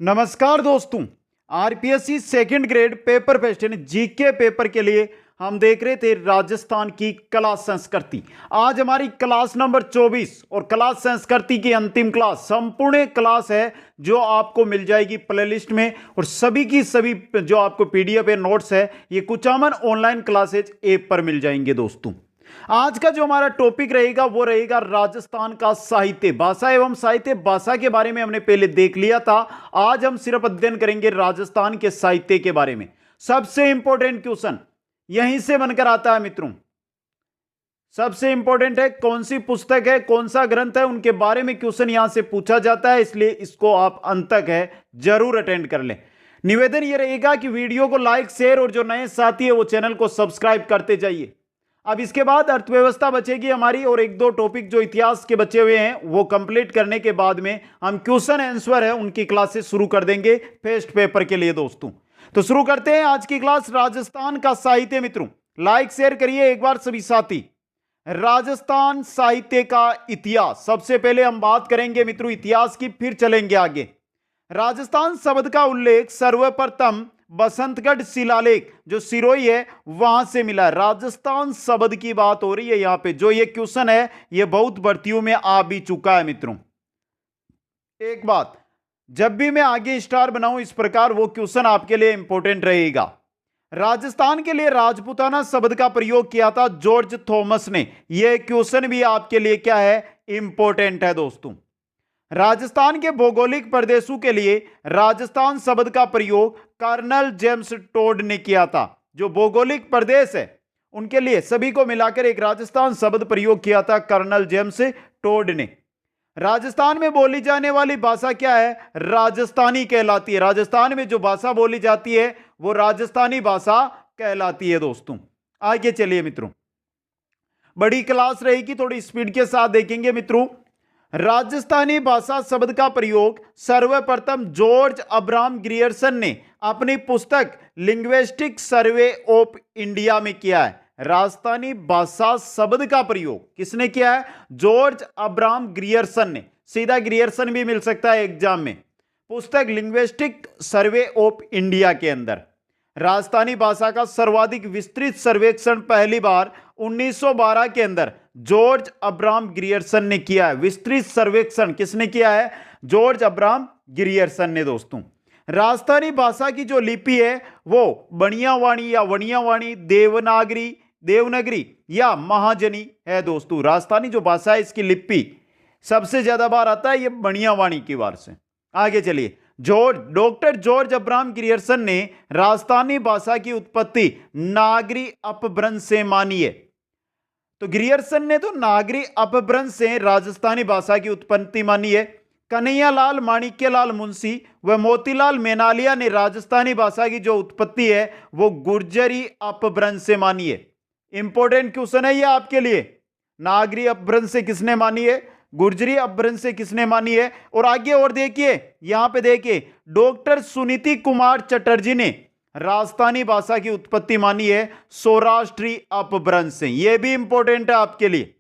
नमस्कार दोस्तों। RPSC second grade paper question GK paper के लिए हम देख रहे थे राजस्थान की कला संस्कृति। आज हमारी क्लास नंबर 24 और कला संस्कृति की अंतिम क्लास संपूर्ण क्लास है जो आपको मिल जाएगी प्लेलिस्ट में, और सभी की सभी जो आपको पीडीएफ है, नोट्स है, ये कुचामन ऑनलाइन क्लासेज ऐप पर मिल जाएंगे। दोस्तों आज का जो हमारा टॉपिक रहेगा वो रहेगा राजस्थान का साहित्य, भाषा एवं साहित्य। भाषा के बारे में हमने पहले देख लिया था। आज हम सिर्फ अध्ययन करेंगे राजस्थान के साहित्य के बारे में। सबसे इंपॉर्टेंट क्वेश्चन यहीं से बनकर आता है मित्रों। सबसे इंपॉर्टेंट है कौन सी पुस्तक है, कौन सा ग्रंथ है, उनके बारे में क्वेश्चन यहां से पूछा जाता है, इसलिए इसको आप अंत तक है जरूर अटेंड कर लें। निवेदन यह रहेगा कि वीडियो को लाइक, शेयर और जो नए साथी है वो चैनल को सब्सक्राइब करते जाइए। अब इसके बाद अर्थव्यवस्था बचेगी हमारी, और एक दो टॉपिक जो इतिहास के बचे हुए हैं वो कंप्लीट करने के बाद में हम क्वेश्चन आंसर है उनकी क्लासेस शुरू कर देंगे फेस्ट पेपर के लिए। दोस्तों तो शुरू करते हैं आज की क्लास, राजस्थान का साहित्य। मित्रों लाइक शेयर करिए एक बार सभी साथी। राजस्थान साहित्य का इतिहास, सबसे पहले हम बात करेंगे मित्रों इतिहास की, फिर चलेंगे आगे। राजस्थान शब्द का उल्लेख सर्वप्रथम बसंतगढ़ शिलालेख जो सिरोही है वहां से मिला। राजस्थान शब्द की बात हो रही है यहां पे। जो ये क्वेश्चन है ये बहुत भर्तियों में आ भी चुका है मित्रों। एक बात, जब भी मैं आगे स्टार बनाऊं इस प्रकार, वो क्वेश्चन आपके लिए इंपॉर्टेंट रहेगा। राजस्थान के लिए राजपूताना शब्द का प्रयोग किया था जॉर्ज थॉमस ने। यह क्वेश्चन भी आपके लिए क्या है, इंपॉर्टेंट है। दोस्तों राजस्थान के भौगोलिक प्रदेशों के लिए राजस्थान शब्द का प्रयोग कर्नल जेम्स टोड ने किया था। जो भौगोलिक प्रदेश है उनके लिए सभी को मिलाकर एक राजस्थान शब्द प्रयोग किया था कर्नल जेम्स टोड ने। राजस्थान में बोली जाने वाली भाषा क्या है, राजस्थानी कहलाती है। राजस्थान में जो भाषा बोली जाती है वो राजस्थानी भाषा कहलाती है। दोस्तों आगे चलिए मित्रों, बड़ी क्लास रहेगी, थोड़ी स्पीड के साथ देखेंगे मित्रों। राजस्थानी भाषा शब्द का प्रयोग सर्वप्रथम जॉर्ज अब्राहम ग्रियर्सन ने अपनी पुस्तक लिंग्विस्टिक सर्वे ऑफ इंडिया में किया है। राजस्थानी भाषा शब्द का प्रयोग किसने किया है, जॉर्ज अब्राहम ग्रियर्सन ने। सीधा ग्रियर्सन भी मिल सकता है एग्जाम में। पुस्तक लिंग्विस्टिक सर्वे ऑफ इंडिया के अंदर राजस्थानी भाषा का सर्वाधिक विस्तृत सर्वेक्षण पहली बार 1912 के अंदर जॉर्ज अब्राहम ग्रियर्सन ने किया है। विस्तृत सर्वेक्षण किसने किया है, जॉर्ज अब्राहम ग्रियर्सन ने। दोस्तों राजस्थानी भाषा की जो लिपि है वो बनियावाणी या वणियावाणी, देवनागरी या महाजनी है। दोस्तों राजस्थानी जो भाषा है इसकी लिपि सबसे ज्यादा बार आता है ये बनियावाणी की बार से। आगे चलिए, डॉक्टर जॉर्ज अब्राहम ग्रियर्सन ने राजस्थानी भाषा की उत्पत्ति नागरी अपभ्रंश से मानी है। तो ग्रियर्सन ने तो नागरी अपभ्रंश से राजस्थानी भाषा की उत्पत्ति मानी है। कन्हैयालाल माणिक्यलाल मुंशी व मोतीलाल मेनालिया ने राजस्थानी भाषा की जो उत्पत्ति है वो गुर्जरी अपभ्रंश से मानी है। इंपॉर्टेंट क्वेश्चन है ये आपके लिए। नागरी अपभ्रंश से किसने मानी है, गुर्जरी अपभ्रंश से किसने मानी है। और आगे और देखिए, यहां पे देखिए डॉक्टर सुनीति कुमार चटर्जी ने राजस्थानी भाषा की उत्पत्ति मानी है सौराष्ट्री अपभ्रंश से। यह भी इंपॉर्टेंट है आपके लिए।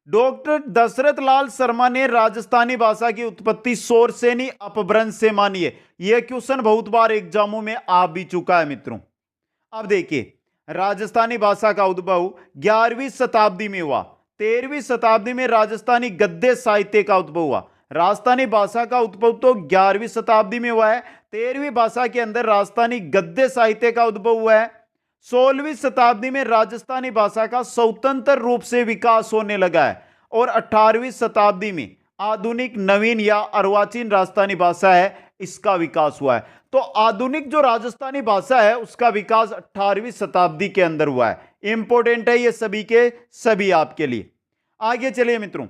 डॉक्टर दशरथ लाल शर्मा ने राजस्थानी भाषा की उत्पत्ति सोरसेनी अपभ्रंश से मानी है। यह क्वेश्चन बहुत बार एग्जामों में आ भी चुका है मित्रों। अब देखिए, राजस्थानी भाषा का उद्भव 11वीं शताब्दी में हुआ। 13वीं शताब्दी में राजस्थानी गद्य साहित्य का उद्भव हुआ। राजस्थानी भाषा का उद्भव तो 11वीं शताब्दी में हुआ है। 13वीं भाषा के अंदर राजस्थानी गद्य साहित्य का उद्भव हुआ है। 16वीं शताब्दी में राजस्थानी भाषा का स्वतंत्र रूप से विकास होने लगा है। और 18वीं शताब्दी में आधुनिक, नवीन या अर्वाचीन राजस्थानी भाषा है इसका विकास हुआ है। तो आधुनिक जो राजस्थानी भाषा है उसका विकास 18वीं शताब्दी के अंदर हुआ है। इंपॉर्टेंट है ये सभी के सभी आपके लिए। आगे चलिए मित्रों,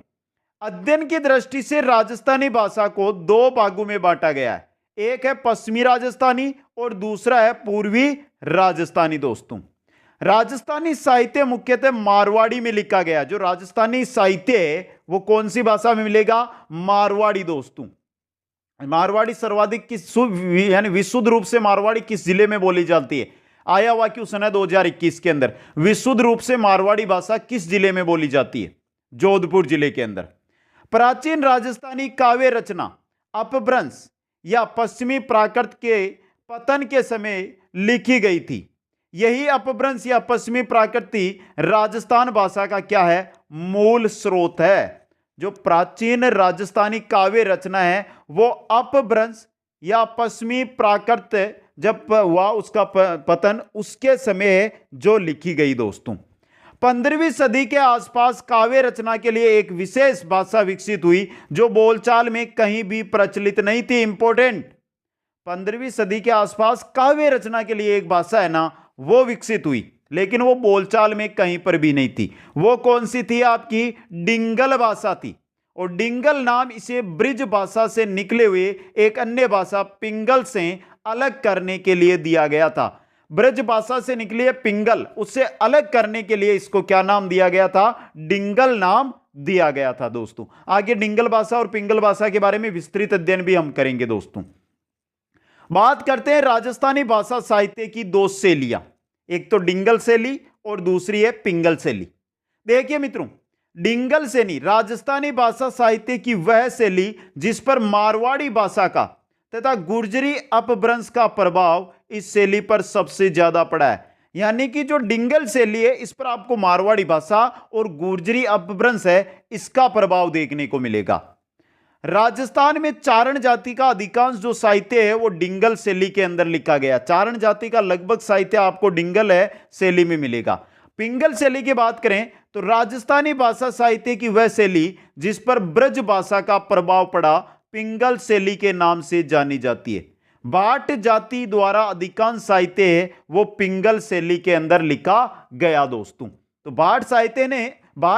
अध्ययन की दृष्टि से राजस्थानी भाषा को दो भागों में बांटा गया है। एक है पश्चिमी राजस्थानी और दूसरा है पूर्वी राजस्थानी। दोस्तों राजस्थानी साहित्य मुख्यतः मारवाड़ी में लिखा गया। जो राजस्थानी साहित्य है वो कौन सी भाषा में मिलेगा, मारवाड़ी। दोस्तों मारवाड़ी सर्वाधिक किस यानी विशुद्ध रूप से मारवाड़ी किस जिले में बोली जाती है, आया हुआ क्वेश्चन है 2021 के अंदर। विशुद्ध रूप से मारवाड़ी भाषा किस जिले में बोली जाती है, जोधपुर जिले के अंदर। प्राचीन राजस्थानी काव्य रचना अपभ्रंश या पश्चिमी प्राकृत के पतन के समय लिखी गई थी। यही अपभ्रंश या पश्चिमी प्राकृति राजस्थान भाषा का क्या है? मूल स्रोत है। जो प्राचीन राजस्थानी काव्य रचना है वो अपभ्रंश या पश्चिमी प्राकृत जब हुआ उसका पतन उसके समय जो लिखी गई दोस्तों। 15वीं सदी के आसपास काव्य रचना के लिए एक विशेष भाषा विकसित हुई जो बोलचाल में कहीं भी प्रचलित नहीं थी। इंपॉर्टेंट, 15वीं सदी के आसपास काव्य रचना के लिए एक भाषा है ना वो विकसित हुई, लेकिन वो बोलचाल में कहीं पर भी नहीं थी। वो कौन सी थी? आपकी डिंगल भाषा थी। और डिंगल नाम इसे ब्रिज भाषा से निकले हुए एक अन्य भाषा पिंगल से अलग करने के लिए दिया गया था। ब्रज भाषा से निकली है पिंगल, उससे अलग करने के लिए इसको क्या नाम दिया गया था? डिंगल नाम दिया गया था दोस्तों। आगे डिंगल भाषा और पिंगल भाषा के बारे में विस्तृत अध्ययन भी हम करेंगे दोस्तों। बात करते हैं राजस्थानी भाषा साहित्य की दो शैलियां, एक तो डिंगल शैली और दूसरी है पिंगल शैली। देखिए मित्रों, डिंगल शैली राजस्थानी भाषा साहित्य की वह शैली जिस पर मारवाड़ी भाषा का तथा गुर्जरी अपभ्रंश का प्रभाव इस शैली पर सबसे ज्यादा पड़ा है। यानी कि जो डिंगल शैली है इस पर आपको मारवाड़ी भाषा और गुर्जरी अपभ्रंश है इसका प्रभाव देखने को मिलेगा। राजस्थान में चारण जाति का अधिकांश जो साहित्य है वो डिंगल शैली के अंदर लिखा गया। चारण जाति का लगभग साहित्य आपको डिंगल है शैली में मिलेगा। पिंगल शैली की बात करें तो राजस्थानी भाषा साहित्य की वह शैली जिस पर ब्रज भाषा का प्रभाव पड़ा पिंगल शैली के नाम से जानी जाती है। भाट जाति द्वारा अधिकांश साहित्य है वो पिंगल शैली के अंदर लिखा गया दोस्तों। तो भाट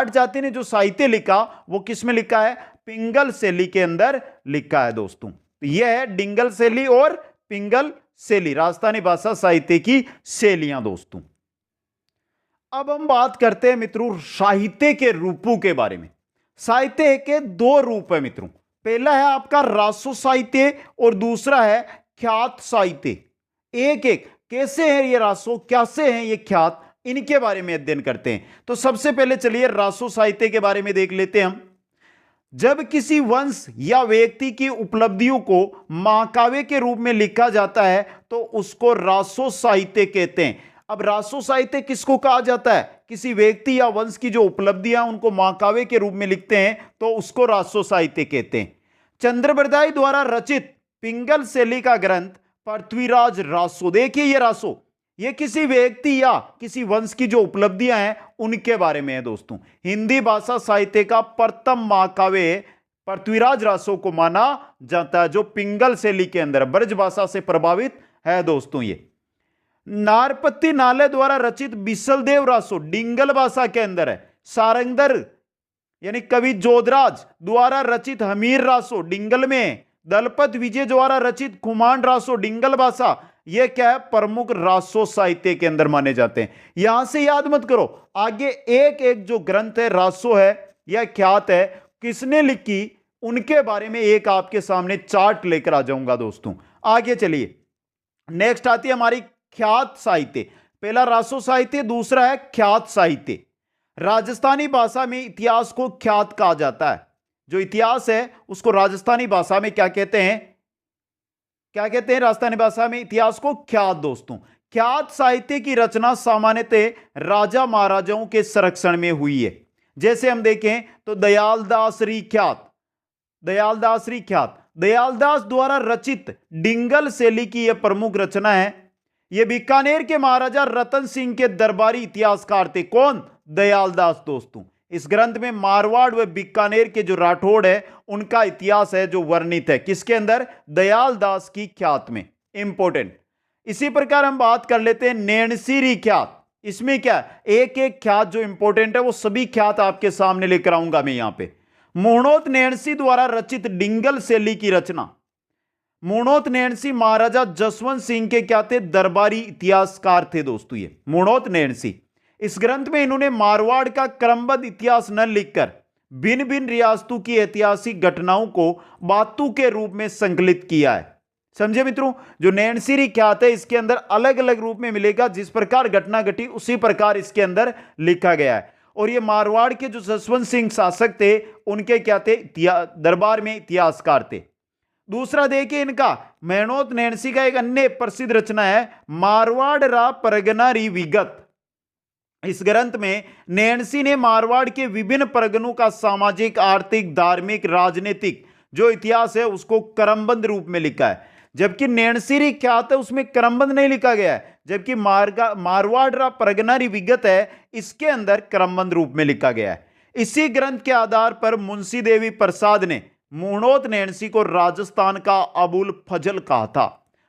जाति ने जो साहित्य लिखा वो किस में लिखा है? पिंगल शैली के अंदर लिखा है दोस्तों। तो यह है डिंगल शैली और पिंगल शैली राजस्थानी भाषा साहित्य की शैलियां दोस्तों। अब हम बात करते हैं मित्रों साहित्य के रूपों के बारे में। साहित्य के दो रूप है मित्रों, पहला है आपका रासो साहित्य और दूसरा है ख्यात साहित्य। एक एक कैसे है ये रासो, कैसे है ये ख्यात, इनके बारे में अध्ययन करते हैं। तो सबसे पहले चलिए रासो साहित्य के बारे में देख लेते हैं हम। जब किसी वंश या व्यक्ति की उपलब्धियों को महाकाव्य के रूप में लिखा जाता है तो उसको रासो साहित्य कहते हैं। अब रासो साहित्य किसको कहा जाता है? किसी व्यक्ति या वंश की जो उपलब्धियां उनको महाकाव्य के रूप में लिखते हैं तो उसको रासो साहित्य कहते हैं। चंद्रबरदाई द्वारा रचित पिंगल शैली का ग्रंथ पृथ्वीराज रासो, देखिए ये रासो ये किसी व्यक्ति या किसी वंश की जो उपलब्धियां हैं उनके बारे में है दोस्तों। हिंदी भाषा साहित्य का प्रथम महाकाव्य पृथ्वीराज रासो को माना जाता है जो पिंगल शैली के अंदर ब्रज भाषा से प्रभावित है दोस्तों। ये नारपति नाले द्वारा रचित बिसलदेव रासो डिंगल भाषा के अंदर है। सारंगधर यानी कवि जोधराज द्वारा रचित हमीर रासो डिंगल में। दलपत विजय द्वारा रचित खुमान रासो डिंगल भाषा, ये क्या है? प्रमुख रासो साहित्य के अंदर माने जाते हैं। यहां से याद मत करो, आगे एक एक जो ग्रंथ है रासो है या ख्यात है किसने लिखी उनके बारे में एक आपके सामने चार्ट लेकर आ जाऊंगा दोस्तों। आगे चलिए, नेक्स्ट आती है हमारी ख्यात साहित्य। पहला रासो साहित्य, दूसरा है ख्यात साहित्य। राजस्थानी भाषा में इतिहास को ख्यात कहा जाता है। जो इतिहास है उसको राजस्थानी भाषा में क्या कहते हैं? क्या कहते हैं राजस्थानी भाषा में इतिहास को? ख्यात दोस्तों। ख्यात साहित्य की रचना सामान्यतः राजा महाराजाओं के संरक्षण में हुई है। जैसे हम देखें तो दयालदास दयालदास द्वारा रचित डिंगल शैली की यह प्रमुख रचना है। यह बीकानेर के महाराजा रतन सिंह के दरबारी इतिहासकार थे। कौन? दयालदास दोस्तों। इस ग्रंथ में मारवाड़ व बीकानेर के जो राठौड़ है उनका इतिहास है जो वर्णित है किसके अंदर? दयालदास की ख्यात में। इंपॉर्टेंट। इसी प्रकार हम बात कर लेते हैं नैणसीरी ख्यात। इसमें क्या एक एक ख्यात जो इंपॉर्टेंट है वो सभी ख्यात आपके सामने लेकर आऊंगा मैं यहां पे। मुहणोत नैणसी द्वारा रचित डिंगल शैली की रचना। मुहणोत नैणसी महाराजा जसवंत सिंह के क्या थे? दरबारी इतिहासकार थे दोस्तों ये मुहणोत नैणसी। इस ग्रंथ में इन्होंने मारवाड़ का क्रमबद्ध इतिहास न लिखकर भिन्न भिन्न रियासतों की ऐतिहासिक घटनाओं को बातों के रूप में संकलित किया है। समझे मित्रों, जो नैणसीरी ख्यात है इसके अंदर अलग अलग रूप में मिलेगा, जिस प्रकार घटना घटी उसी प्रकार इसके अंदर लिखा गया है। और ये मारवाड़ के जो जसवंत सिंह शासक थे उनके क्या थे? दरबार में इतिहासकार थे। दूसरा देखिए इनका मेहनोत नैणसी का एक अन्य प्रसिद्ध रचना है मारवाड़ रा परगना री विगत। इस ग्रंथ में नैणसी ने मारवाड़ के विभिन्न परगनों का सामाजिक, आर्थिक, धार्मिक, राजनीतिक जो इतिहास है उसको क्रमबद्ध रूप में लिखा है। जबकि नैणसी ख्यात है उसमें क्रमबद्ध नहीं लिखा गया है, जबकि मारवाड़ रा परगना री विगत है इसके अंदर क्रमबद्ध रूप में लिखा गया है। इसी ग्रंथ के आधार पर मुंशी देवी प्रसाद ने मुहणोत नैणसी को राजस्थान का अबुल फजल कहा था।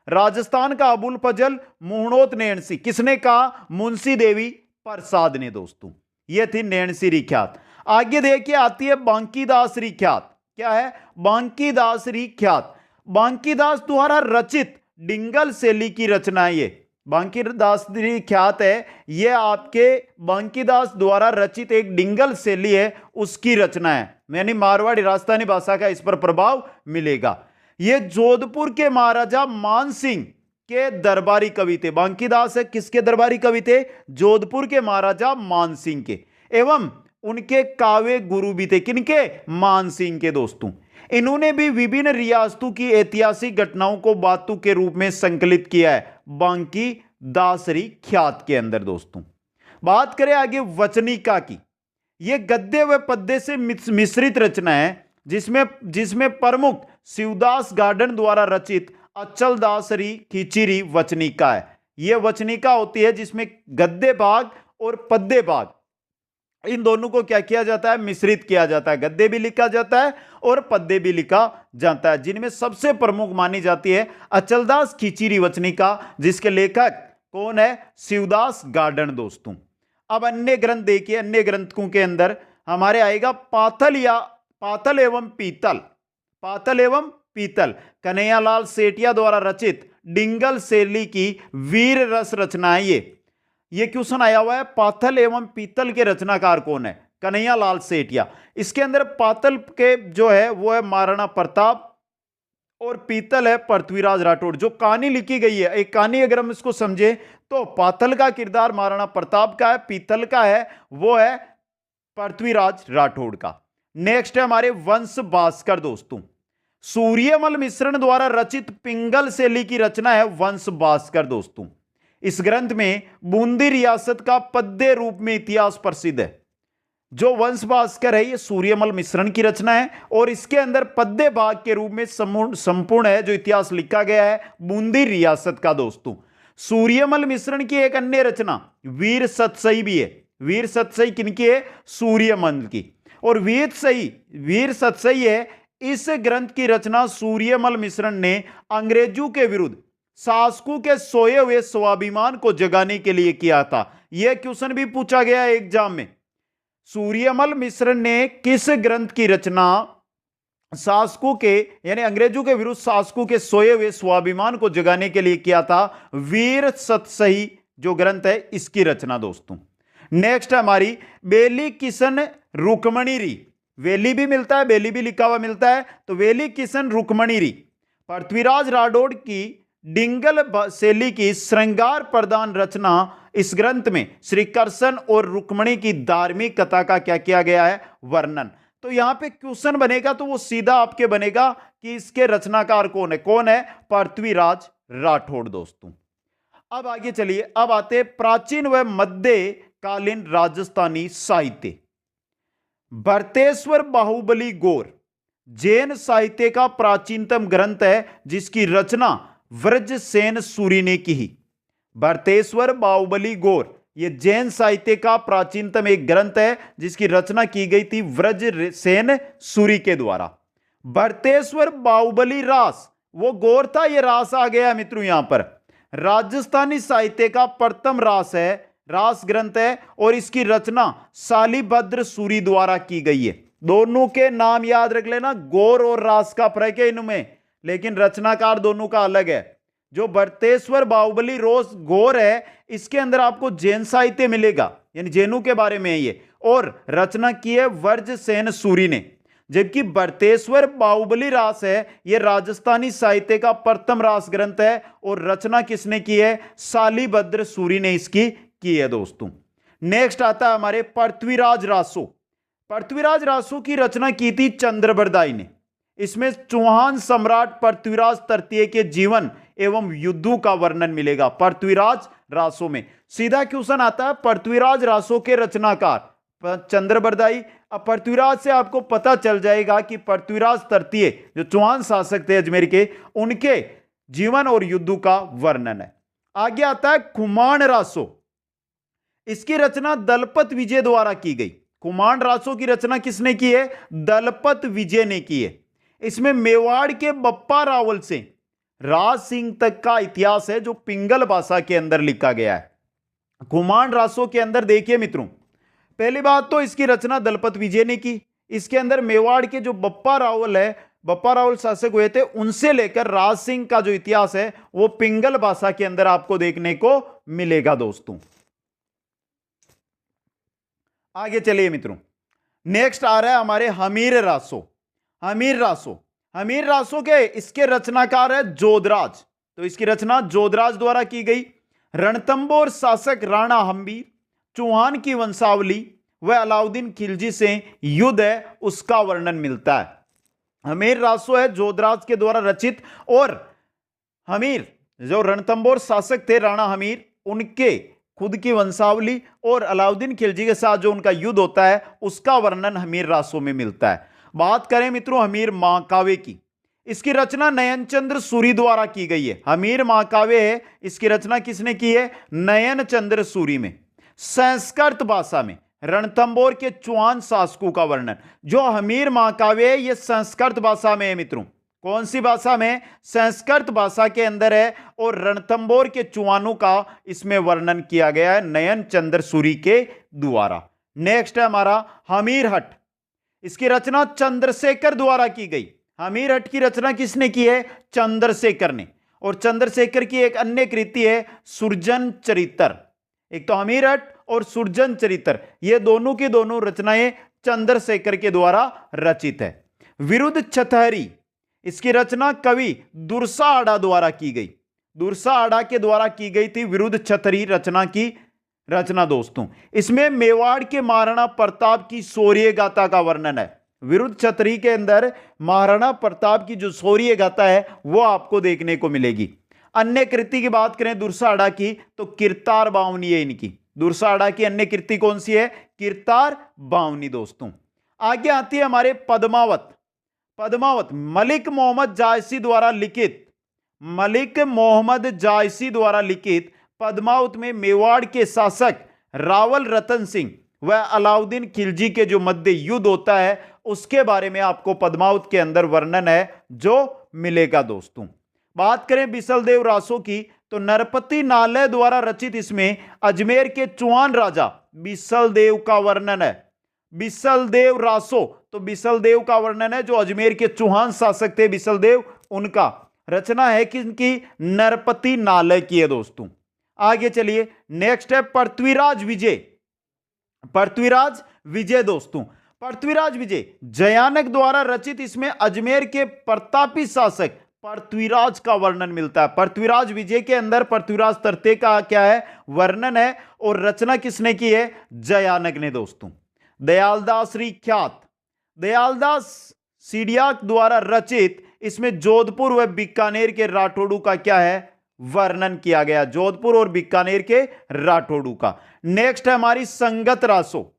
राजस्थान का अबुल फजल मुहणोत नैणसी किसने कहा? मुंशी देवी प्रसाद ने दोस्तों। यह थी नैणसी ख्यात। आगे देखिए आती है बांकीदास ख्यात। क्या है? बांकीदास ख्यात। बांकीदास द्वारा रचित डिंगल शैली की रचना है। ये बांकीदास ख्यात है, यह आपके बांकीदास द्वारा रचित एक डिंगल शैली है उसकी रचना है, यानी मारवाड़ी राजस्थानी भाषा का इस पर प्रभाव मिलेगा। यह जोधपुर के महाराजा मानसिंह के दरबारी कवि थे। बांकीदास है किसके दरबारी कवि थे? जोधपुर के महाराजा मानसिंह के, एवं उनके काव्य गुरु भी थे। किनके? मानसिंह के दोस्तों। इन्होंने भी विभिन्न रियासतों की ऐतिहासिक घटनाओं को बातों के रूप में संकलित किया है बांकीदास ख्यात के अंदर दोस्तों। बात करें आगे वचनिका की। यह गद्य व पद्य से मिश्रित रचना है जिसमें प्रमुख शिवदास गार्डन द्वारा रचित अचलदास खिचीरी वचनिका है। यह वचनिका होती है जिसमें गद्य भाग और पद्य भाग इन दोनों को क्या किया जाता है? मिश्रित किया जाता है। गद्य भी लिखा जाता है और पद्य भी लिखा जाता है, जिनमें सबसे प्रमुख मानी जाती है अचलदास खिचीरी वचनिका, जिसके लेखक कौन है? शिवदास गार्डन दोस्तों। अब अन्य ग्रंथ देखिए। अन्य ग्रंथों के अंदर हमारे आएगा पातल एवं पीतल। पातल एवं पीतल कन्हैयालाल सेठिया द्वारा रचित डिंगल शैली की वीर रस रचना है। ये क्वेश्चन आया हुआ है, पातल एवं पीतल के रचनाकार कौन है? कन्हैयालाल सेठिया। इसके अंदर पातल के जो है वो है महाराणा प्रताप और पीतल है पृथ्वीराज राठौड़। जो कहानी लिखी गई है, एक कहानी अगर हम इसको समझे तो पातल का किरदार महाराणा प्रताप का है, पीतल का है वो है पृथ्वीराज राठौड़ का। नेक्स्ट है हमारे वंश भास्कर दोस्तों। सूर्यमल मिश्रण द्वारा रचित पिंगल शैली की रचना है वंश भास्कर दोस्तों। इस ग्रंथ में बूंदी रियासत का पद्य रूप में इतिहास प्रसिद्ध है। जो वंश भास्कर है ये सूर्यमल मिश्रण की रचना है और इसके अंदर पद्य भाग के रूप में संपूर्ण है जो इतिहास लिखा गया है बूंदी रियासत का दोस्तों। सूर्यमल मिश्रण की एक अन्य रचना वीर सतसई भी है। वीर सतसई किनकी है? सूर्यमल की। और वीर सतसई है, इस ग्रंथ की रचना सूर्यमल मिश्रण ने अंग्रेजों के विरुद्ध शासकों के सोए हुए स्वाभिमान को जगाने के लिए किया था। यह क्वेश्चन भी पूछा गया एग्जाम में। सूर्यमल मिश्रण ने किस ग्रंथ की रचना शासकों के यानी अंग्रेजों के विरुद्ध शासकों के सोए हुए स्वाभिमान को जगाने के लिए किया था? वीर सतसई जो ग्रंथ है इसकी रचना दोस्तों। नेक्स्ट है हमारी बेली किशन रुक्मणी री। वेली भी मिलता है, बेली भी लिखा हुआ मिलता है, तो वेली किशन रुक्मणी री पृथ्वीराज राठौड़ की डिंगल शैली की श्रृंगार प्रधान रचना। इस ग्रंथ में श्री कृष्ण और रुक्मणी की धार्मिक कथा का क्या किया गया है? वर्णन। तो यहां पे क्वेश्चन बनेगा तो वो सीधा आपके बनेगा कि इसके रचनाकार कौन है? कौन है? पृथ्वीराज राठौड़ दोस्तों। अब आगे चलिए, अब आते प्राचीन व मध्यकालीन राजस्थानी साहित्य। भरतेश्वर बाहुबली गौर जैन साहित्य का प्राचीनतम ग्रंथ है जिसकी रचना व्रजसेन सूरी ने की। भरतेश्वर बाहुबली गौर यह जैन साहित्य का प्राचीनतम एक ग्रंथ है जिसकी रचना की गई थी व्रजसेन सूरी के द्वारा। भरतेश्वर बाहुबली रास वो गौर था, यह रास आ गया मित्रों यहां पर। राजस्थानी साहित्य का प्रथम रास ग्रंथ है और इसकी रचना शालिभद्र सूरी द्वारा की गई है। दोनों के नाम याद रख लेना, गौर और रास का फर्क है इनमें, लेकिन रचनाकार दोनों का अलग है। जो भरतेश्वर बाहुबली रोज गौर है इसके अंदर आपको जैन साहित्य मिलेगा, यानी जैनों के बारे में है ये, और रचना की है व्रजसेन सूरी ने। जबकि भरतेश्वर बाहुबली रास है यह राजस्थानी साहित्य का प्रथम रास ग्रंथ है और रचना किसने की है? शालिभद्र सूरी ने इसकी की है दोस्तों। नेक्स्ट आता है हमारे पृथ्वीराज रासो। पृथ्वीराज रासो की रचना की थी चंद्रबरदाई ने। इसमें चौहान सम्राट पृथ्वीराज तृतीय के जीवन एवं युद्धों का वर्णन मिलेगा। पृथ्वीराज रासो में सीधा क्वेश्चन आता है, पृथ्वीराज रासो के रचनाकार चंद्रबरदाई। अब पृथ्वीराज से आपको पता चल जाएगा कि पृथ्वीराज तृतीय जो चौहान शासक थे अजमेर के, उनके जीवन और युद्धों का वर्णन है। आगे आता है खुमान रासो। इसकी रचना दलपत विजय द्वारा की गई। खुमान रासो की रचना किसने की है? दलपत विजय ने की है। इसमें मेवाड़ के बप्पा रावल से राज सिंह तक का इतिहास है जो पिंगल भाषा के अंदर लिखा गया है। खुमान रासो के अंदर देखिए मित्रों, पहली बात तो इसकी रचना दलपत विजय ने की। इसके अंदर मेवाड़ के जो बप्पा रावल है, बप्पा रावल शासक हुए थे, उनसे लेकर राज सिंह का जो इतिहास है वो पिंगल भाषा के अंदर आपको देखने को मिलेगा दोस्तों। आगे चलिए मित्रों, नेक्स्ट आ रहा है हमारे हमीर रासो। हमीर रासो, हमीर रासो के इसके रचनाकार है जोधराज। तो इसकी रचना जोधराज द्वारा की गई। रणथंबोर शासक राणा हम्बीर, चौहान की वंशावली व अलाउद्दीन खिलजी से युद्ध है उसका वर्णन मिलता है। हमीर रासो है जोधराज के द्वारा रचित, और हमीर जो रणथंबोर शासक थे राणा हमीर, उनके खुद की वंशावली और अलाउद्दीन खिलजी के साथ जो उनका युद्ध होता है उसका वर्णन हमीर रासो में मिलता है। बात करें मित्रों हमीर महाकाव्य की, इसकी रचना नयनचंद्र सूरी द्वारा की गई है। हमीर महाकाव्य है, इसकी रचना किसने की है? नयनचंद्र सूरी में। संस्कृत भाषा में रणथंबोर के चौहान शासकों का वर्णन। जो हमीर महाकाव्य है यह संस्कृत भाषा में है मित्रों। कौन सी भाषा में? संस्कृत भाषा के अंदर है, और रणथंबोर के चौहानों का इसमें वर्णन किया गया है नयनचंद्र सूरी के द्वारा। नेक्स्ट है हमारा हमीर हट। इसकी रचना चंद्रशेखर द्वारा की गई। हमीर हट की रचना किसने की है? चंद्रशेखर ने। और चंद्रशेखर की एक अन्य कृति है सुरजन चरित्र। एक तो हमीर हट और सुरजन चरित्र, ये दोनों की दोनों रचनाएं चंद्रशेखर के द्वारा रचित है। विरुद्ध छतहरी, इसकी रचना कवि दुर्सा आड़ा द्वारा की गई। दुर्सा आड़ा के द्वारा की गई थी विरुद्ध छतरी रचना की रचना दोस्तों। इसमें मेवाड़ के महाराणा प्रताप की शौर्य गाथा का वर्णन है। विरुद्ध छतरी के अंदर महाराणा प्रताप की जो शौर्य गाथा है वो आपको देखने को मिलेगी। अन्य कृति की बात करें दुर्सा की तो किरतार बावनी है इनकी। दुर्सा की अन्य कृति कौन सी है? किरतार बावनी दोस्तों। आगे आती है हमारे पद्मावत। पद्मावत मलिक मोहम्मद जायसी द्वारा लिखित, मलिक मोहम्मद जायसी द्वारा लिखित पद्मावत में मेवाड़ के शासक रावल रतन सिंह व अलाउद्दीन खिलजी के जो मध्य युद्ध होता है उसके बारे में आपको पद्मावत के अंदर वर्णन है जो मिलेगा दोस्तों। बात करें बिसलदेव रासो की तो नरपति नालय द्वारा रचित इसमें अजमेर के चौहान राजा बिसलदेव का वर्णन है। बिसलदेव रासो, तो बिसलदेव का वर्णन है जो अजमेर के चौहान शासक थे बिसलदेव, उनका रचना है किनकी? नरपति नालय की है दोस्तों। आगे चलिए, नेक्स्ट है पृथ्वीराज विजय। पृथ्वीराज विजय दोस्तों, पृथ्वीराज विजय जयानक द्वारा रचित, इसमें अजमेर के प्रतापी शासक पृथ्वीराज का वर्णन मिलता है। पृथ्वीराज विजय के अंदर पृथ्वीराज तृतीय का क्या है? वर्णन है, और रचना किसने की है? जयानक ने दोस्तों। दयालदास श्री ख्यात, दयालदास सीडियाक द्वारा रचित, इसमें जोधपुर व बीकानेर के राठौड़ों का क्या है? वर्णन किया गया, जोधपुर और बीकानेर के राठौड़ों का। नेक्स्ट है हमारी संगत रासो।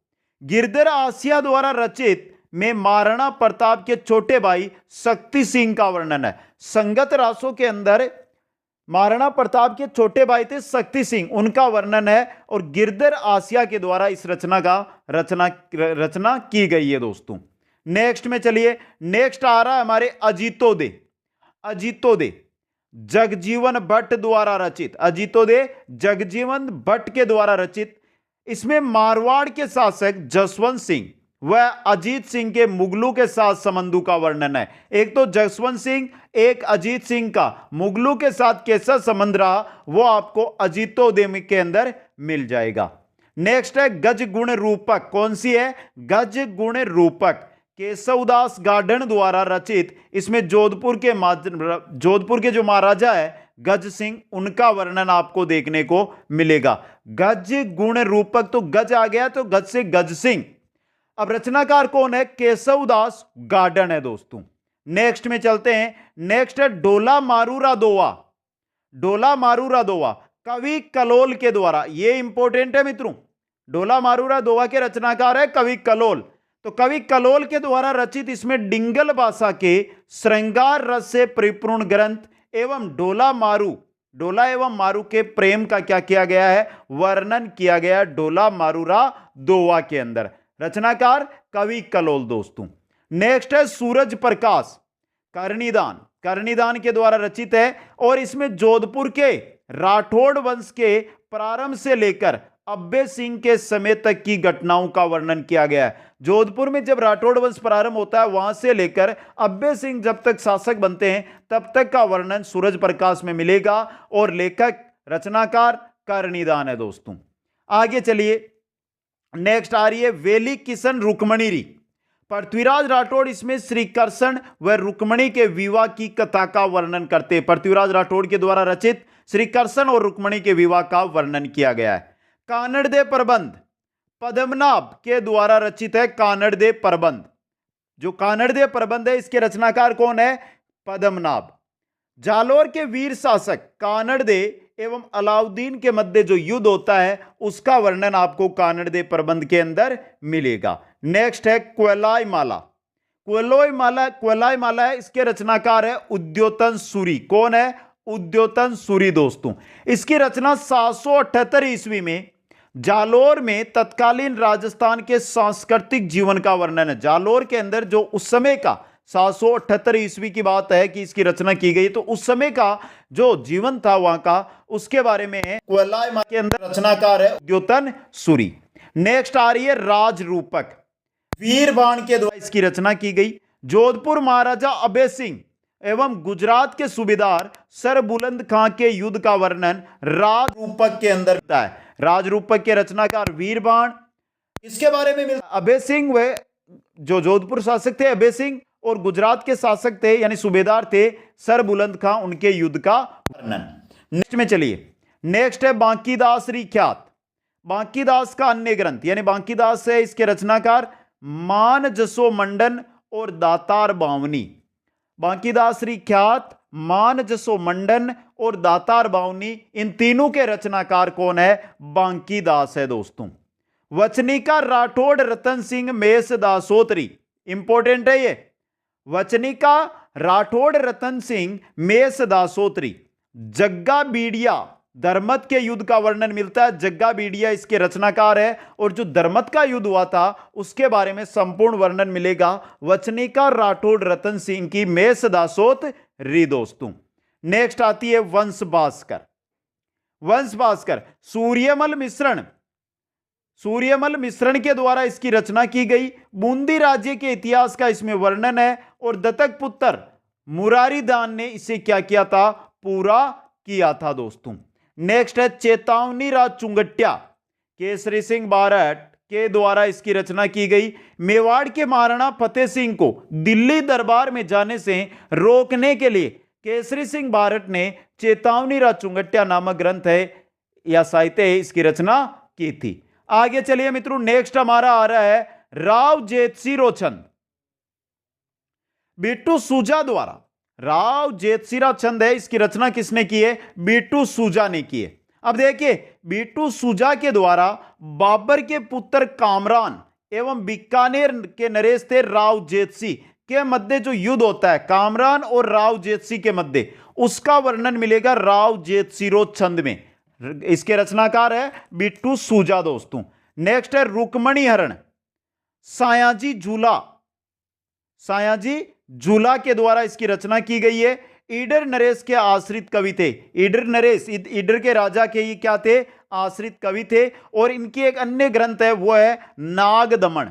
गिरधर आसिया द्वारा रचित में महाराणा प्रताप के छोटे भाई शक्ति सिंह का वर्णन है। संगत रासो के अंदर महाराणा प्रताप के छोटे भाई थे शक्ति सिंह, उनका वर्णन है, और गिरधर आसिया के द्वारा इस रचना की गई है दोस्तों। नेक्स्ट में चलिए, नेक्स्ट आ रहा है हमारे अजीतोदय। अजीतोदय जगजीवन भट्ट द्वारा रचित, अजीतोदय जगजीवन भट्ट के द्वारा रचित, इसमें मारवाड़ के शासक जसवंत सिंह व अजीत सिंह के मुगलों के साथ संबंधों का वर्णन है। एक तो जसवंत सिंह, एक अजीत सिंह का मुगलों के साथ कैसा संबंध रहा वो आपको अजीतोदय के अंदर मिल जाएगा। नेक्स्ट है गज गुण रूपक। कौन सी है? गज गुण रूपक, केशवदास गार्डन द्वारा रचित, इसमें जोधपुर के जो महाराजा है गज सिंह, उनका वर्णन आपको देखने को मिलेगा। गज गुण रूपक, तो गज आ गया तो गज से गज सिंह। अब रचनाकार कौन है? केशवदास गार्डन है दोस्तों। नेक्स्ट में चलते हैं। नेक्स्ट है डोला मारूरा दोवा। डोला मारूरा दोवा कवि कलोल के द्वारा, यह इंपॉर्टेंट है मित्रों। डोला मारूरा दोवा के रचनाकार है कवि कलोल। तो कवि कलोल के द्वारा रचित इसमें डिंगल भाषा के श्रृंगार रस से परिपूर्ण ग्रंथ एवं डोला एवं मारू के प्रेम का क्या किया गया है, वर्णन किया गया है डोला मारूरा दोवा के अंदर। रचनाकार कवि कलोल दोस्तों। नेक्स्ट है सूरज प्रकाश करनीदान, करनीदान के द्वारा रचित है और इसमें जोधपुर के राठौड़ वंश के प्रारंभ से लेकर अब्बे सिंह के समय तक की घटनाओं का वर्णन किया गया है। जोधपुर में जब राठौड़ वंश प्रारंभ होता है वहां से लेकर अब्बे सिंह जब तक शासक बनते हैं तब तक का वर्णन सूरज प्रकाश में मिलेगा और लेखक रचनाकार करनीदान है दोस्तों। आगे चलिए, नेक्स्ट आ रही है वेली किशन रुक्मणी। पृथ्वीराज राठौड़ इसमें श्री कृष्ण व रुक्मणी के विवाह की कथा का वर्णन करते हैं। पृथ्वीराज राठौड़ के द्वारा रचित श्री कृष्ण और रुक्मणी के विवाह का वर्णन किया गया है। कानड़दे प्रबंध पद्मनाभ के द्वारा रचित है। कानड़दे प्रबंध, जो कानड़दे प्रबंध है इसके रचनाकार कौन है, पद्मनाभ। जालोर के वीर शासक कानड़दे एवं अलाउद्दीन के मध्य जो युद्ध होता है उसका वर्णन आपको कानड़दे प्रबंध के अंदर मिलेगा। नेक्स्ट है क्वलाई माला। क्वलाई माला है, इसके रचनाकार है उद्योतन सूरी। कौन है, उद्योतन सूरी दोस्तों। इसकी रचना 778 ईस्वी में जालोर में तत्कालीन राजस्थान के सांस्कृतिक जीवन का वर्णन है। जालोर के अंदर जो उस समय का 778 ईस्वी की बात है कि इसकी रचना की गई, तो उस समय का जो जीवन था वहां का उसके बारे में क्वलाई माला के अंदर रचनाकार है उद्योतन सूरी। नेक्स्ट आ रही है राजरूपक। वीरबाण के द्वारा इसकी रचना की गई। जोधपुर महाराजा अभय सिंह एवं गुजरात के सूबेदार सर बुलंद खां के युद्ध का वर्णन राजरूपक के अंदर होता है। राजरूपक के रचनाकार वीरबाण, इसके बारे में मिलता अभय सिंह व जो जोधपुर शासक थे अभय सिंह और गुजरात के शासक थे यानी सूबेदार थे सर बुलंद खां, उनके युद्ध का वर्णन। नेक्स्ट में चलिए, नेक्स्ट है बांकीदास ख्यात। बांकीदास का अन्य ग्रंथ यानी बांकीदास है इसके रचनाकार मान जसो मंडन और दातार बावनी। बांकीदास ख्यात, मान जसो मंडन और दातार बावनी, इन तीनों के रचनाकार कौन है, बांकीदास है दोस्तों। वचनिका राठौड़ रतन सिंह मेष दासोत्री, इंपॉर्टेंट है ये। वचनिका राठौड़ रतन सिंह मेष दासोत्री। जग्गा बीडिया धर्मत के युद्ध का वर्णन मिलता है। जग्गा बीडिया इसके रचनाकार है और जो धर्मत का युद्ध हुआ था उसके बारे में संपूर्ण वर्णन मिलेगा वचनिका राठौड़ रतन सिंह की मेष दासोत्री दोस्तों। नेक्स्ट आती है वंश भास्कर। वंश भास्कर सूर्यमल मिश्रण के द्वारा इसकी रचना की गई। बूंदी राज्य के इतिहास का इसमें वर्णन है और दत्तक पुत्र मुरारी दान ने इसे क्या किया था, पूरा किया था दोस्तों। नेक्स्ट है चेतावनी राज चुंगट्या। केसरी सिंह बारट के द्वारा इसकी रचना की गई। मेवाड़ के महाराणा फतेह सिंह को दिल्ली दरबार में जाने से रोकने के लिए केसरी सिंह बारट ने चेतावनी राज चुंगट्या नामक ग्रंथ है या साहित्य है इसकी रचना की थी। आगे चलिए मित्रों, नेक्स्ट हमारा आ रहा है राव जेतसिरोचंद। बिट्टू सूजा द्वारा राव जेतसिरा चंद है, इसकी रचना किसने की है, बिट्टू सूजा ने की है। अब देखिए बिट्टू सूजा के द्वारा बाबर के पुत्र कामरान एवं बीकानेर के नरेश थे राव जेतसी के मध्य जो युद्ध होता है कामरान और राव जेतसी के मध्य, उसका वर्णन मिलेगा राव जेतसिरोचंद में। इसके रचनाकार है बिट्टू सूजा दोस्तों। नेक्स्ट है रुक्मणी हरण। सायाजी झूला के द्वारा इसकी रचना की गई है। ईडर नरेश के आश्रित कवि थे। ईडर नरेश ईडर के राजा के ये क्या थे, आश्रित कवि थे। और इनकी एक अन्य ग्रंथ है वो है नाग दमन।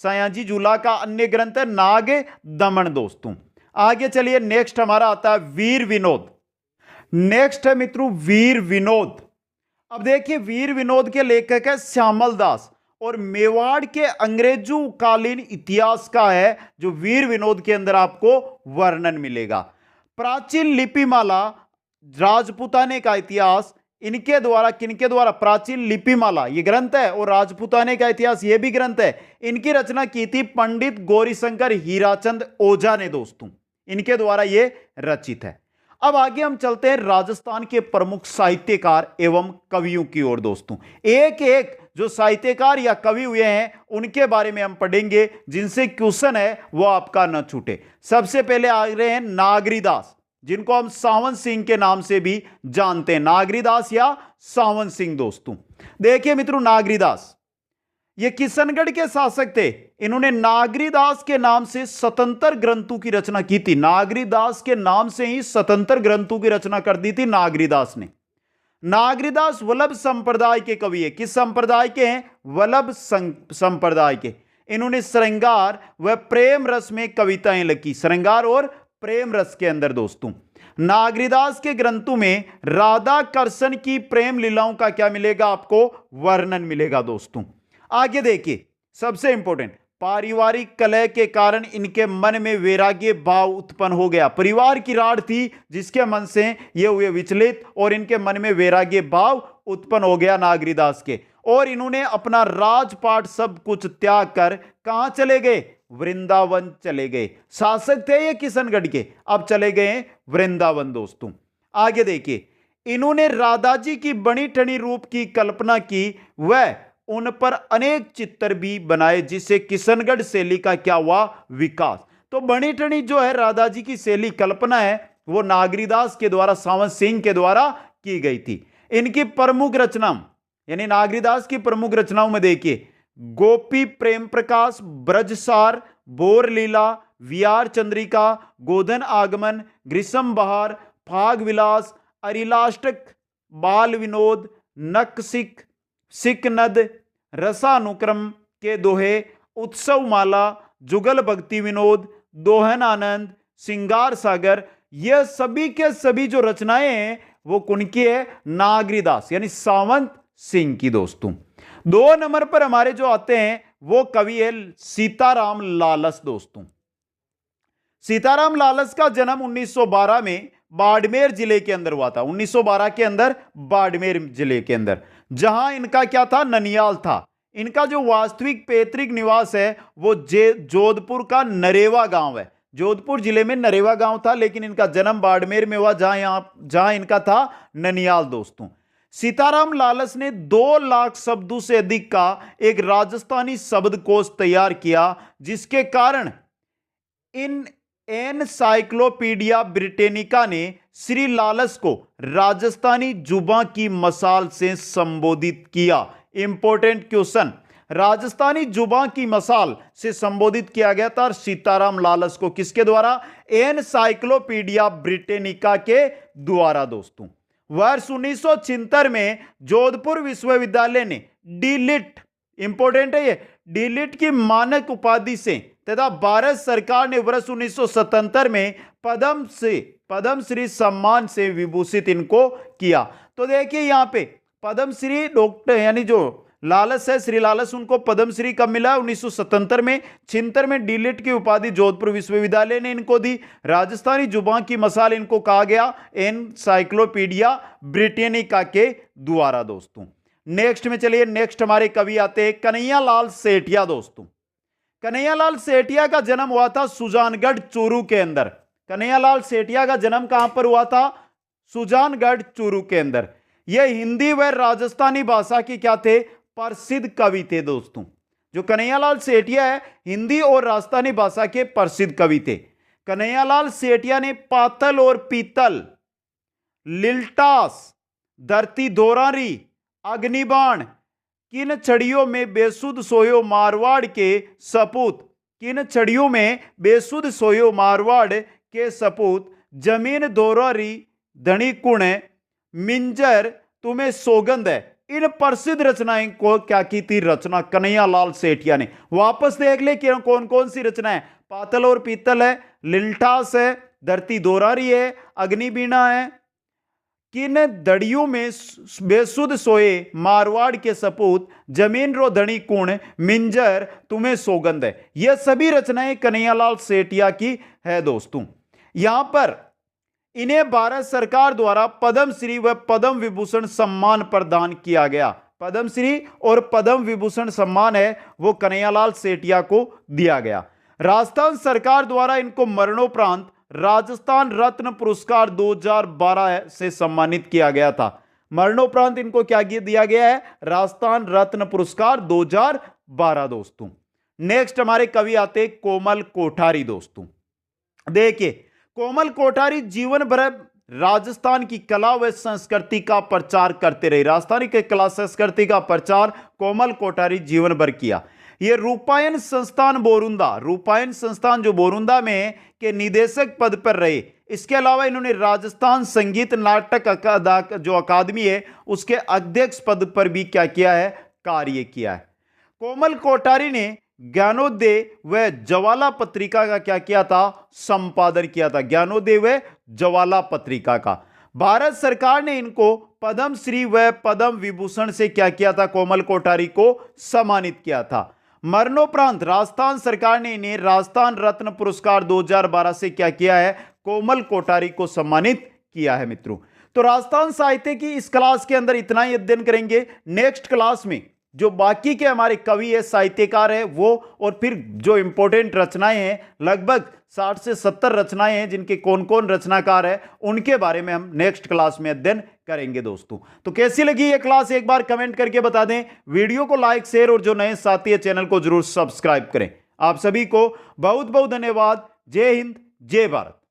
सयाजी झूला का अन्य ग्रंथ है नाग दमन दोस्तों। आगे चलिए, नेक्स्ट हमारा आता है वीर विनोद। नेक्स्ट है मित्रों वीर विनोद। अब देखिए वीर विनोद के लेखक है श्यामल दास और मेवाड़ के अंग्रेजों कालीन इतिहास का है जो वीर विनोद के अंदर आपको वर्णन मिलेगा। प्राचीन लिपिमाला राजपूताने का इतिहास, इनके द्वारा किनके द्वारा, प्राचीन लिपिमाला ये ग्रंथ है और राजपूताने का इतिहास ये भी ग्रंथ है। इनकी रचना की थी पंडित गौरीशंकर हीराचंद ओझा ने दोस्तों। इनके द्वारा ये रचित है। अब आगे हम चलते हैं राजस्थान के प्रमुख साहित्यकार एवं कवियों की ओर दोस्तों। एक एक जो साहित्यकार या कवि हुए हैं उनके बारे में हम पढ़ेंगे, जिनसे क्वेश्चन है वो आपका न छूटे। सबसे पहले आ रहे हैं नागरीदास, जिनको हम सावन सिंह के नाम से भी जानते हैं, नागरीदास या सावन सिंह। दोस्तों देखिए मित्रों, नागरीदास ये किशनगढ़ के शासक थे। इन्होंने नागरीदास के नाम से स्वतंत्र ग्रंथों की रचना की थी। नागरीदास के नाम से ही स्वतंत्र ग्रंथों की रचना कर दी थी नागरीदास ने। नागरीदास वल्लभ संप्रदाय के कवि है। किस संप्रदाय के हैं? वल्लभ संप्रदाय के। इन्होंने श्रृंगार व प्रेम रस में कविताएं लिखी, श्रृंगार और प्रेम रस के अंदर। दोस्तों नागरीदास के ग्रंथों में राधा कृष्ण की प्रेम लीलाओं का क्या मिलेगा? आपको वर्णन मिलेगा। दोस्तों आगे देखिए, सबसे इंपॉर्टेंट, पारिवारिक कलह के कारण इनके मन में वैराग्य भाव उत्पन्न हो गया। परिवार की राड़ थी जिसके मन से ये हुए विचलित और इनके मन में वैराग्य भाव उत्पन्न हो गया नागरीदास के, और इन्होंने अपना राजपाट सब कुछ त्याग कर कहां चले गए? वृंदावन चले गए। शासक थे ये किशनगढ़ के, अब चले गए वृंदावन। दोस्तों आगे देखिए, इन्होंने राधा जी की बनी ठनी रूप की कल्पना की, वह उन पर अनेक चित्र भी बनाए, जिससे किशनगढ़ शैली का क्या हुआ? विकास। तो बनी ठनी जो है राधा जी की शैली कल्पना है, वो नागरीदास के द्वारा, सावन सिंह के द्वारा की गई थी। इनकी प्रमुख रचना, यानी नागरीदास की प्रमुख रचनाओं में देखिए, गोपी प्रेम प्रकाश, ब्रजसार, बोर लीला, विहार चंद्रिका, गोधन आगमन, ग्रीष्म बहार, फाग विलास, अरिलाष्टक, बाल विनोद, नकसिक, सिख नद, रसानुक्रम के दोहे, उत्सव माला, जुगल भक्ति विनोद, दोहन आनंद, सिंगार सागर, ये सभी के सभी जो रचनाएं हैं वो कुनकी है? नागरीदास यानी सावंत सिंह की। दोस्तों 2 नंबर पर हमारे जो आते हैं वो कवि है सीताराम लालस। दोस्तों सीताराम लालस का जन्म 1912 में बाड़मेर जिले के अंदर हुआ था। 1912 के अंदर बाड़मेर जिले के अंदर, जहां इनका क्या था? ननियाल था। इनका जो वास्तविक पैतृक निवास है वो जोधपुर का नरेवा गांव है। जोधपुर जिले में नरेवा गांव था, लेकिन इनका जन्म बाड़मेर में हुआ, जहां इनका था ननियाल। दोस्तों सीताराम लालस ने 2 लाख शब्दों से अधिक का एक राजस्थानी शब्दकोश तैयार किया, जिसके कारण इन एनसाइक्लोपीडिया ब्रिटेनिका ने श्री लालस को राजस्थानी जुबां की मसाल से संबोधित किया। इंपॉर्टेंट क्वेश्चन, राजस्थानी जुबां की मसाल से संबोधित किया गया था सीताराम लालस को, किसके द्वारा? एनसाइक्लोपीडिया ब्रिटेनिका के द्वारा। दोस्तों वर्ष 1976 में जोधपुर विश्वविद्यालय ने डीलिट, इंपॉर्टेंट है ये, डीलिट की मानक उपाधि से तथा भारत सरकार ने वर्ष 1977 में पद्मश्री सम्मान से विभूषित इनको किया। तो देखिए यहां पे पद्मश्री डॉक्टर यानी जो लालस है, श्री लालस, उनको पद्मश्री कब मिला? 1977 में। 76 में डीलिट की उपाधि जोधपुर विश्वविद्यालय ने इनको दी। राजस्थानी जुबां की मसाल इनको कहा गया एनसाइक्लोपीडिया ब्रिटेनिका के द्वारा। दोस्तों नेक्स्ट में चलिए, नेक्स्ट हमारे कवि आते हैं कन्हैयालाल सेठिया। दोस्तों कन्हैयालाल सेठिया का जन्म हुआ था सुजानगढ़ चूरू के अंदर। कन्हैयालाल सेठिया का जन्म कहां पर हुआ था? सुजानगढ़ चूरू के अंदर। यह हिंदी व राजस्थानी भाषा के क्या थे? प्रसिद्ध कवि थे। दोस्तों जो कन्हैयालाल सेठिया है, हिंदी और राजस्थानी भाषा के प्रसिद्ध कवि थे। कन्हैयालाल सेठिया ने पातल और पीतल, लिल्टास, धरती दोरारी, अग्निबाण, किन छड़ियों में बेसुध सोयो मारवाड़ के सपूत, किन छड़ियों में बेसुध सोयो मारवाड़ के सपूत, जमीन दोरारी धनी कुण, मिंजर तुम्हें सौगंध है। इन प्रसिद्ध रचनाएं को क्या की थी? रचना कन्हैयालाल सेठिया ने। वापस देख ले कि कौन कौन सी रचनाएं, पातल और पीतल है, लिल्टास है, धरती दोरारी है, अग्निबीणा है, किन दड़ियों में बेसुध सोए मारवाड़ के सपूत, जमीन रो धनी कुण, मिंजर तुम्हें सौगंध है। यह सभी रचनाएं कन्हैयालाल सेठिया की है। दोस्तों यहां पर इन्हें भारत सरकार द्वारा पद्मश्री व पद्म विभूषण सम्मान प्रदान किया गया। पद्मश्री और पद्म विभूषण सम्मान है वो कन्हैयालाल सेठिया को दिया गया। राजस्थान सरकार द्वारा इनको मरणोपरांत राजस्थान रत्न पुरस्कार 2012 से सम्मानित किया गया था। मरणोपरांत इनको क्या दिया गया है? राजस्थान रत्न पुरस्कार 2012 दोस्तों। नेक्स्ट हमारे कवि आते कोमल कोठारी दोस्तों। देखिए, कोमल कोठारी जीवन भर राजस्थान की कला व संस्कृति का प्रचार करते रहे। राजस्थान की कला संस्कृति का प्रचार कोमल कोठारी जीवन भर किया। ये रूपायन संस्थान बोरुंदा, रूपायन संस्थान जो बोरुंदा में के निदेशक पद पर रहे। इसके अलावा इन्होंने राजस्थान संगीत नाटक जो अकादमी है उसके अध्यक्ष पद पर भी क्या किया है? कार्य किया है। कोमल कोठारी ने ज्ञानोदय व ज्वाला पत्रिका का क्या किया था? संपादन किया था। ज्ञानोदय व ज्वाला पत्रिका का। भारत सरकार ने इनको पद्म श्री व पद्म विभूषण से क्या किया था? कोमल कोठारी को सम्मानित किया था। मरणोपरांत राजस्थान सरकार ने इन्हें राजस्थान रत्न पुरस्कार 2012 से क्या किया है? कोमल कोठारी को सम्मानित किया है मित्रों। तो राजस्थान साहित्य की इस क्लास के अंदर इतना ही अध्ययन करेंगे। नेक्स्ट क्लास में जो बाकी के हमारे कवि है, साहित्यकार है वो, और फिर जो इंपॉर्टेंट रचनाएं हैं, लगभग 60 से 70 रचनाएं हैं जिनके कौन कौन रचनाकार है, उनके बारे में हम नेक्स्ट क्लास में अध्ययन करेंगे दोस्तों। तो कैसी लगी ये क्लास एक बार कमेंट करके बता दें। वीडियो को लाइक, शेयर और जो नए साथी है चैनल को जरूर सब्सक्राइब करें। आप सभी को बहुत बहुत धन्यवाद। जय हिंद, जय भारत।